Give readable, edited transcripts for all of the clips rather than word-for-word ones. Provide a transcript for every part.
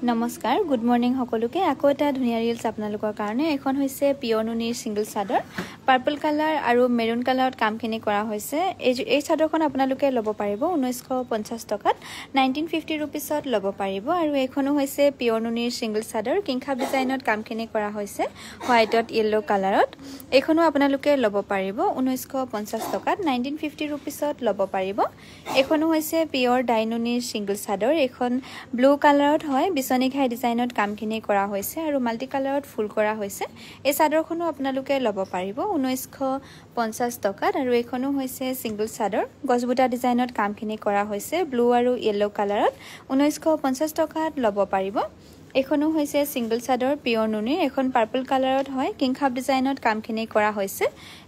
নমস্কাৰ good morning সকলোকে আকৌ এটা ধুনীয়া ৰিলছ আপোনালোকৰ কাৰণে এখন হৈছে পিয়ৰ নুনিৰ সিঙ্গল চাদৰ পাৰ্পল কালাৰ আৰু মেৰুন কালাৰত কামখিনি কৰা হৈছে এই চাদৰখন আপোনালোকে ল'ব পাৰিব 1950 টকাত 1950 रुपीसত ল'ব পাৰিব আৰু এইখনো হৈছে পিয়ৰ নুনিৰ সিঙ্গল চাদৰ কিংখাব ডিজাইনত কামখিনি কৰা হৈছে হোৱাইটত ইয়েলো কালাৰত এইখনো আপোনালোকে ল'ব পাৰিব 1950 টকাত 1950 रुपीसত ল'ব পাৰিব এইখনো হৈছে পিয়ৰ ডাইনুনিৰ সিঙ্গল চাদৰ এখন ব্লু কালাৰত হয় বিছনিঘাই ডিজাইনত কামখিনি কৰা হৈছে আৰু মাল্টি কালাৰত ফুল কৰা হৈছে এই চাদৰখনো আপোনালোকে ল'ব পাৰিব 1950 টকাত আৰু এইখনো হৈছে সিঙ্গল চাদৰ গজবুটা ডিজাইনত কামখিনি কৰা হৈছে ব্লু আৰু ইয়েলো কালাৰত 1950 টকাত ল'ব পাৰিব এখনো হৈছে সিঙ্গল চাদৰ পিয়ৰ নুনিৰ এখন পাৰ্পল কালাৰত হয় কিংখাব ডিজাইনত কামখিনি কৰা হৈছে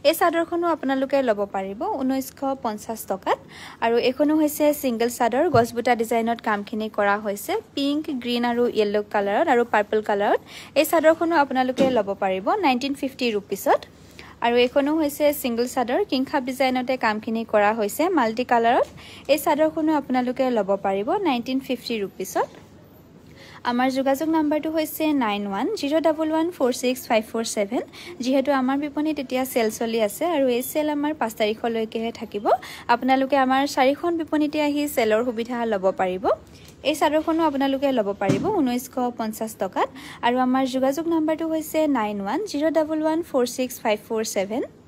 এই চাদৰখনো আপোনালোকে ল'ব পাৰিব 1950 টকাত আৰু এখনো হৈছে সিঙ্গল চাদৰ গজবুটা ডিজাইনত কামখিনি কৰা হৈছে পিংক গ্ৰীন আৰু ইয়েলো কালাৰত আৰু পাৰ্পল কালাৰত এই চাদৰখনো আপোনালোকে ল'ব পাৰিব 1950 रुपीसত আৰু এখনো হৈছে সিঙ্গল চাদৰ কিংখাব ডিজাইনতে কামখিনি কৰা হৈছে মাল্টি কালাৰত এই চাদৰখনো আপোনালোকে ল'ব পাৰিব 1950 रुपीसত আমাৰ যোগাযোগ নাম্বাৰটো হৈছে 9101146547 যেহেতু আমাৰ বিপণীত এতিয়া সেল চলি আছে আৰু এই সেল আমাৰ 5 তাৰিখলৈকে থাকিব আপোনালোকে আমাৰ 4খন বিপণীতে আহি সেলৰ সুবিধা ল'ব পাৰিব এই চাদৰখনো আপোনালোকে ল'ব পাৰিব 1950 টকাত আৰু আমাৰ যোগাযোগ নাম্বাৰটো হৈছে 9101146547